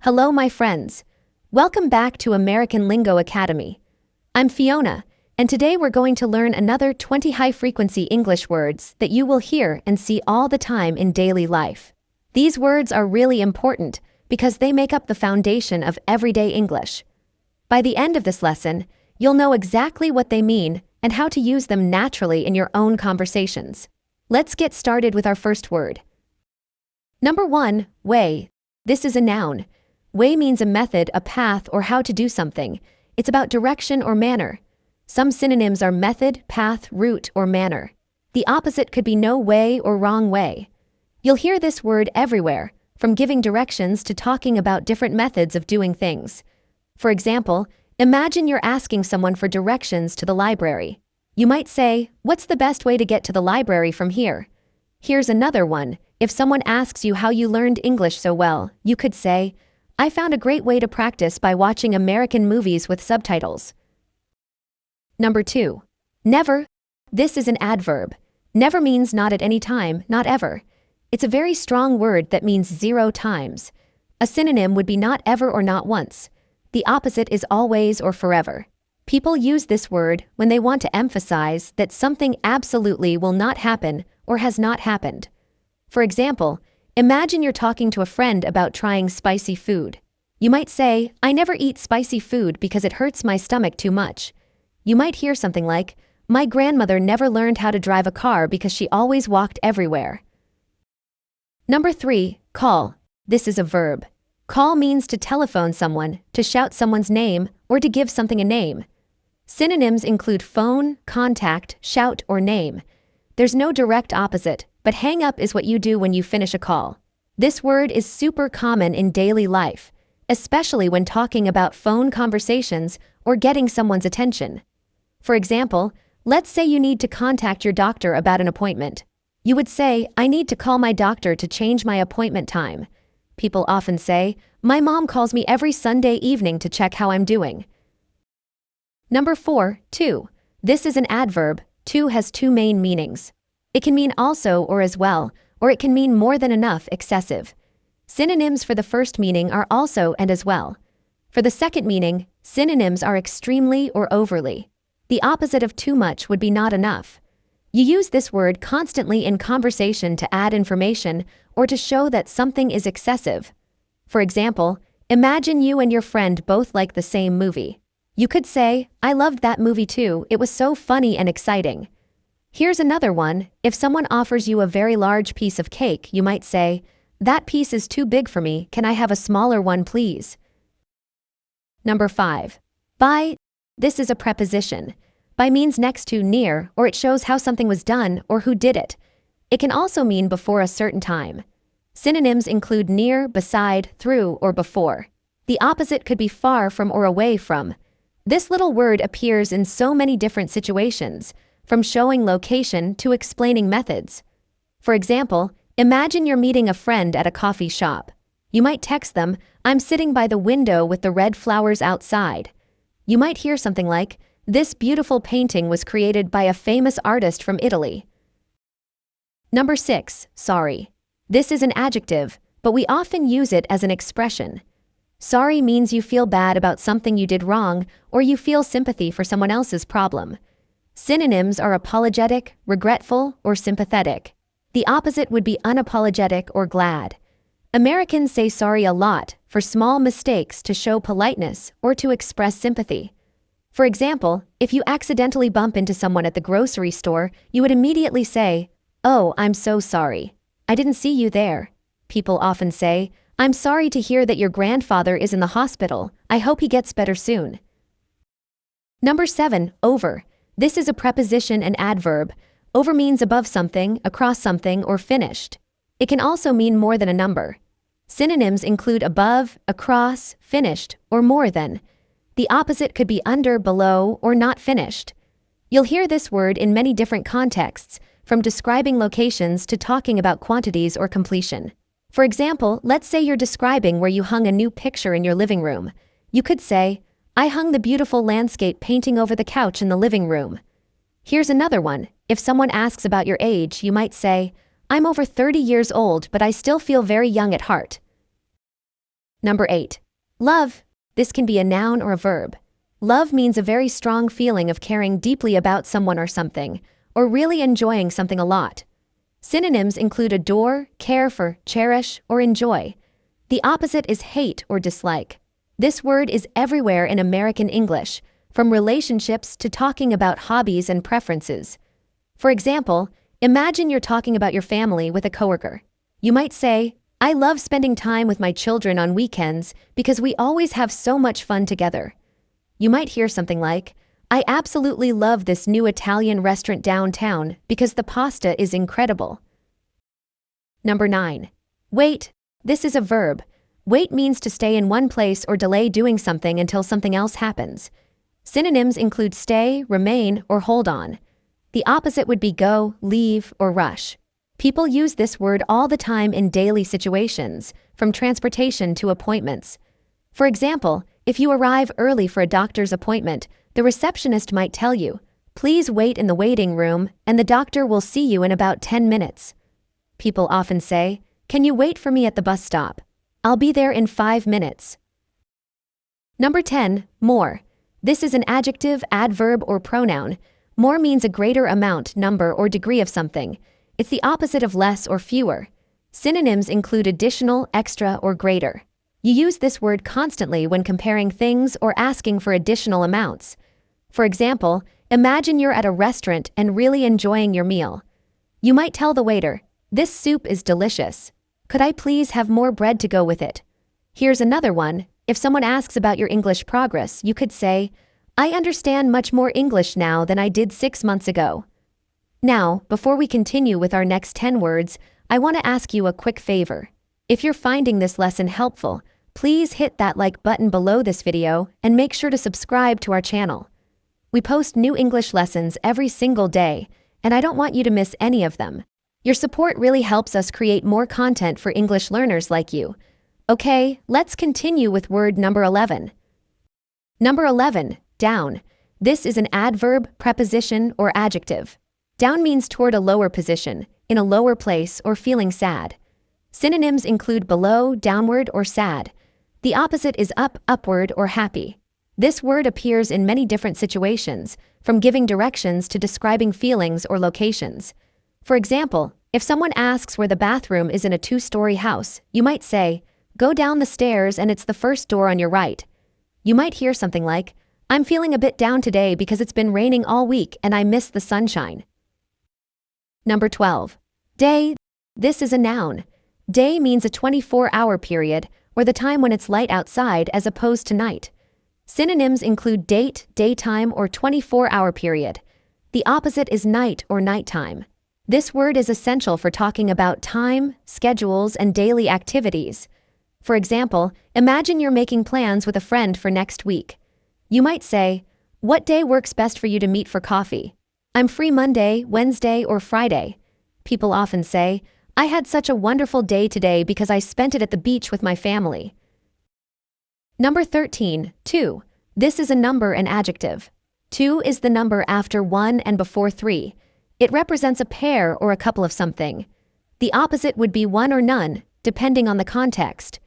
Hello, my friends. Welcome back to American Lingo Academy. I'm Fiona, and today we're going to learn another 20 high-frequency English words that you will hear and see all the time in daily life. These words are really important because they make up the foundation of everyday English. By the end of this lesson, you'll know exactly what they mean and how to use them naturally in your own conversations. Let's get started with our first word. Number 1, way. This is a noun. Way means a method, a path, or how to do something. It's about direction or manner. Some synonyms are method, path, route, or manner. The opposite could be no way or wrong way. You'll hear this word everywhere, from giving directions to talking about different methods of doing things. For example, imagine you're asking someone for directions to the library. You might say, "What's the best way to get to the library from here?" Here's another one. If someone asks you how you learned English so well, you could say, "I found a great way to practice by watching American movies with subtitles." Number 2. Never. This is an adverb. Never means not at any time, not ever. It's a very strong word that means 0 times. A synonym would be not ever or not once. The opposite is always or forever. People use this word when they want to emphasize that something absolutely will not happen or has not happened. For example, imagine you're talking to a friend about trying spicy food. You might say, "I never eat spicy food because it hurts my stomach too much." You might hear something like, "My grandmother never learned how to drive a car because she always walked everywhere." Number 3, call. This is a verb. Call means to telephone someone, to shout someone's name, or to give something a name. Synonyms include phone, contact, shout, or name. There's no direct opposite, but hang up is what you do when you finish a call. This word is super common in daily life, especially when talking about phone conversations or getting someone's attention. For example, let's say you need to contact your doctor about an appointment. You would say, "I need to call my doctor to change my appointment time." People often say, "My mom calls me every Sunday evening to check how I'm doing." Number 4, to. This is an adverb. To has 2 main meanings. It can mean also or as well, or it can mean more than enough, excessive. Synonyms for the first meaning are also and as well. For the second meaning, synonyms are extremely or overly. The opposite of too much would be not enough. You use this word constantly in conversation to add information or to show that something is excessive. For example, imagine you and your friend both like the same movie. You could say, "I loved that movie too, it was so funny and exciting." Here's another one. If someone offers you a very large piece of cake, you might say, "That piece is too big for me, can I have a smaller one please?" Number 5. By. This is a preposition. By means next to, near, or it shows how something was done or who did it. It can also mean before a certain time. Synonyms include near, beside, through, or before. The opposite could be far from or away from. This little word appears in so many different situations, from showing location to explaining methods. For example, imagine you're meeting a friend at a coffee shop. You might text them, "I'm sitting by the window with the red flowers outside." You might hear something like, "This beautiful painting was created by a famous artist from Italy." Number 6, sorry. This is an adjective, but we often use it as an expression. Sorry means you feel bad about something you did wrong, or you feel sympathy for someone else's problem. Synonyms are apologetic, regretful, or sympathetic. The opposite would be unapologetic or glad. Americans say sorry a lot for small mistakes to show politeness or to express sympathy. For example, if you accidentally bump into someone at the grocery store, you would immediately say, "Oh, I'm so sorry. I didn't see you there." People often say, "I'm sorry to hear that your grandfather is in the hospital. I hope he gets better soon." Number 7, over. This is a preposition and adverb. Over means above something, across something, or finished. It can also mean more than a number. Synonyms include above, across, finished, or more than. The opposite could be under, below, or not finished. You'll hear this word in many different contexts, from describing locations to talking about quantities or completion. For example, let's say you're describing where you hung a new picture in your living room. You could say, "I hung the beautiful landscape painting over the couch in the living room." Here's another one. If someone asks about your age, you might say, "I'm over 30 years old, but I still feel very young at heart." Number 8. Love. This can be a noun or a verb. Love means a very strong feeling of caring deeply about someone or something, or really enjoying something a lot. Synonyms include adore, care for, cherish, or enjoy. The opposite is hate or dislike. This word is everywhere in American English, from relationships to talking about hobbies and preferences. For example, imagine you're talking about your family with a coworker. You might say, "I love spending time with my children on weekends because we always have so much fun together." You might hear something like, "I absolutely love this new Italian restaurant downtown because the pasta is incredible." Number 9. Wait. This is a verb. Wait means to stay in one place or delay doing something until something else happens. Synonyms include stay, remain, or hold on. The opposite would be go, leave, or rush. People use this word all the time in daily situations, from transportation to appointments. For example, if you arrive early for a doctor's appointment, the receptionist might tell you, "Please wait in the waiting room, and the doctor will see you in about 10 minutes. People often say, "Can you wait for me at the bus stop? I'll be there in 5 minutes. Number 10. More. This is an adjective, adverb, or pronoun. More means a greater amount, number, or degree of something. It's the opposite of less or fewer. Synonyms include additional, extra, or greater. You use this word constantly when comparing things or asking for additional amounts. For example, imagine you're at a restaurant and really enjoying your meal. You might tell the waiter, "This soup is delicious. Could I please have more bread to go with it?" Here's another one. If someone asks about your English progress, you could say, "I understand much more English now than I did 6 months ago." Now, before we continue with our next 10 words, I want to ask you a quick favor. If you're finding this lesson helpful, please hit that like button below this video and make sure to subscribe to our channel. We post new English lessons every single day, and I don't want you to miss any of them. Your support really helps us create more content for English learners like you. Okay, let's continue with word number 11. Number 11, down. This is an adverb, preposition, or adjective. Down means toward a lower position, in a lower place, or feeling sad. Synonyms include below, downward, or sad. The opposite is up, upward, or happy. This word appears in many different situations, from giving directions to describing feelings or locations. For example, if someone asks where the bathroom is in a 2-story house, you might say, "Go down the stairs and it's the first door on your right." You might hear something like, "I'm feeling a bit down today because it's been raining all week and I miss the sunshine." Number 12. Day. This is a noun. Day means a 24-hour period, or the time when it's light outside as opposed to night. Synonyms include date, daytime, or 24-hour period. The opposite is night or nighttime. This word is essential for talking about time, schedules, and daily activities. For example, imagine you're making plans with a friend for next week. You might say, "What day works best for you to meet for coffee? I'm free Monday, Wednesday, or Friday." People often say, "I had such a wonderful day today because I spent it at the beach with my family." Number 13, 2. This is a number and adjective. 2 is the number after 1 and before 3. It represents a pair or a couple of something. The opposite would be 1 or none, depending on the context.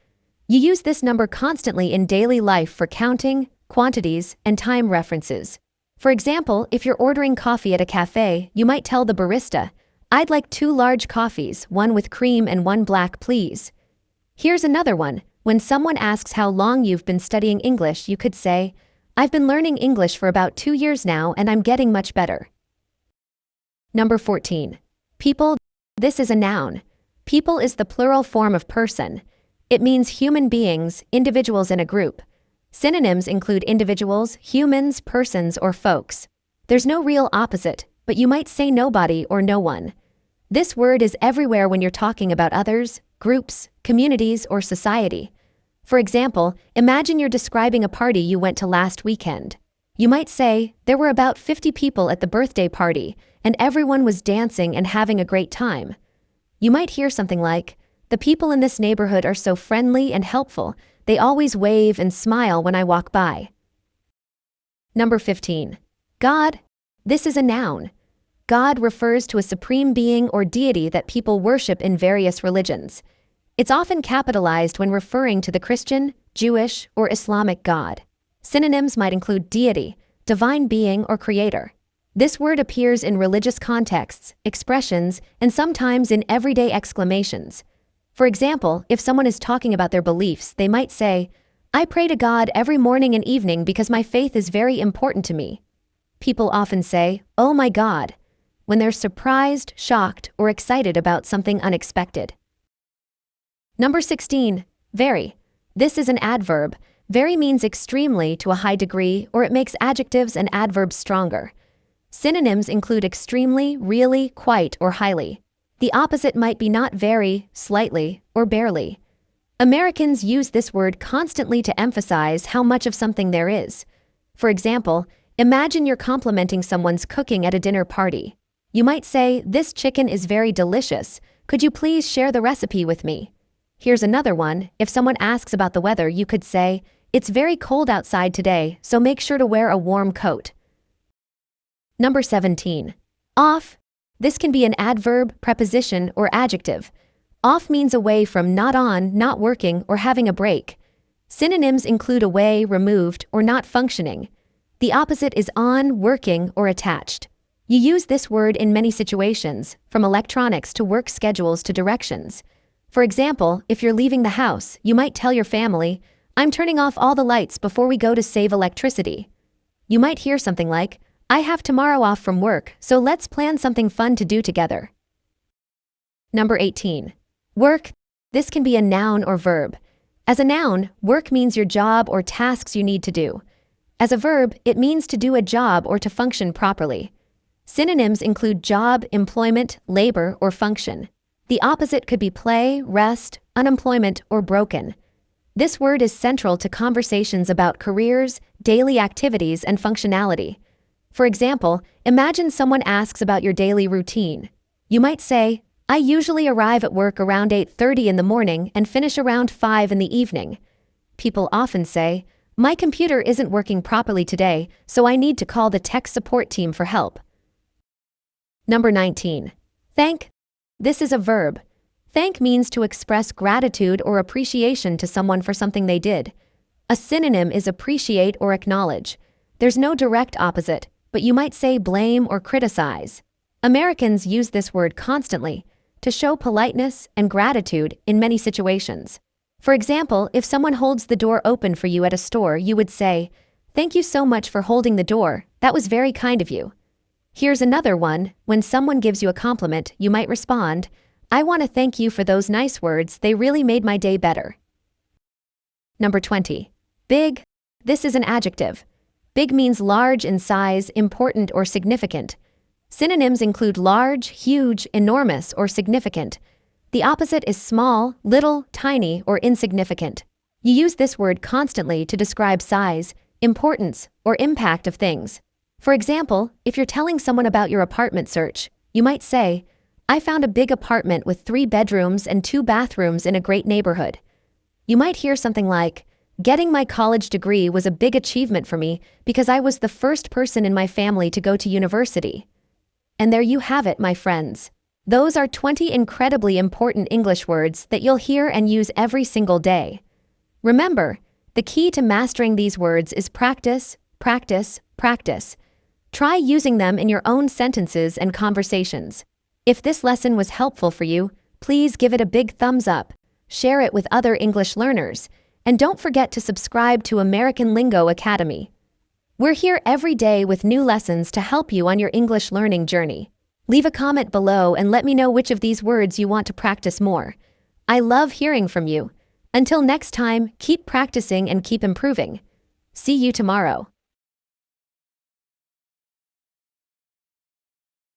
You use this number constantly in daily life for counting, quantities, and time references. For example, if you're ordering coffee at a cafe, you might tell the barista, "I'd like 2 large coffees, 1 with cream and 1 black, please." Here's another one. When someone asks how long you've been studying English, you could say, "I've been learning English for about 2 years now and I'm getting much better." Number 14. People. This is a noun. People is the plural form of person. It means human beings, individuals in a group. Synonyms include individuals, humans, persons, or folks. There's no real opposite, but you might say nobody or no one. This word is everywhere when you're talking about others, groups, communities, or society. For example, imagine you're describing a party you went to last weekend. You might say, "There were about 50 people at the birthday party, and everyone was dancing and having a great time." You might hear something like, "The people in this neighborhood are so friendly and helpful. They always wave and smile when I walk by." Number 15. God. This is a noun. God refers to a supreme being or deity that people worship in various religions. It's often capitalized when referring to the Christian, Jewish, or Islamic God. Synonyms might include deity, divine being, or creator. This word appears in religious contexts, expressions, and sometimes in everyday exclamations. For example, if someone is talking about their beliefs, they might say, "I pray to God every morning and evening because my faith is very important to me." People often say, "Oh my God," when they're surprised, shocked, or excited about something unexpected. Number 16. Very. This is an adverb. Very means extremely to a high degree, or it makes adjectives and adverbs stronger. Synonyms include extremely, really, quite, or highly. The opposite might be not very, slightly, or barely. Americans use this word constantly to emphasize how much of something there is. For example, imagine you're complimenting someone's cooking at a dinner party. You might say, "This chicken is very delicious. Could you please share the recipe with me?" Here's another one. If someone asks about the weather, you could say, "It's very cold outside today, so make sure to wear a warm coat." Number 17. Off. This can be an adverb, preposition, or adjective. Off means away from, not on, not working, or having a break. Synonyms include away, removed, or not functioning. The opposite is on, working, or attached. You use this word in many situations, from electronics to work schedules to directions. For example, if you're leaving the house, you might tell your family, "I'm turning off all the lights before we go to save electricity." You might hear something like, "I have tomorrow off from work, so let's plan something fun to do together." Number 18. Work. This can be a noun or verb. As a noun, work means your job or tasks you need to do. As a verb, it means to do a job or to function properly. Synonyms include job, employment, labor, or function. The opposite could be play, rest, unemployment, or broken. This word is central to conversations about careers, daily activities, and functionality. For example, imagine someone asks about your daily routine. You might say, "I usually arrive at work around 8:30 in the morning and finish around 5 in the evening." People often say, "My computer isn't working properly today, so I need to call the tech support team for help." Number 19. Thank. This is a verb. Thank means to express gratitude or appreciation to someone for something they did. A synonym is appreciate or acknowledge. There's no direct opposite, but you might say blame or criticize. Americans use this word constantly to show politeness and gratitude in many situations. For example, if someone holds the door open for you at a store, you would say, "Thank you so much for holding the door. That was very kind of you." Here's another one. When someone gives you a compliment, you might respond, "I want to thank you for those nice words. They really made my day better." Number 20. Big. This is an adjective. Big means large in size, important, or significant. Synonyms include large, huge, enormous, or significant. The opposite is small, little, tiny, or insignificant. You use this word constantly to describe size, importance, or impact of things. For example, if you're telling someone about your apartment search, you might say, "I found a big apartment with 3 bedrooms and 2 bathrooms in a great neighborhood." You might hear something like, "Getting my college degree was a big achievement for me because I was the first person in my family to go to university." And there you have it, my friends. Those are 20 incredibly important English words that you'll hear and use every single day. Remember, the key to mastering these words is practice, practice, practice. Try using them in your own sentences and conversations. If this lesson was helpful for you, please give it a big thumbs up, share it with other English learners, and don't forget to subscribe to American Lingo Academy. We're here every day with new lessons to help you on your English learning journey. Leave a comment below and let me know which of these words you want to practice more. I love hearing from you. Until next time, keep practicing and keep improving. See you tomorrow.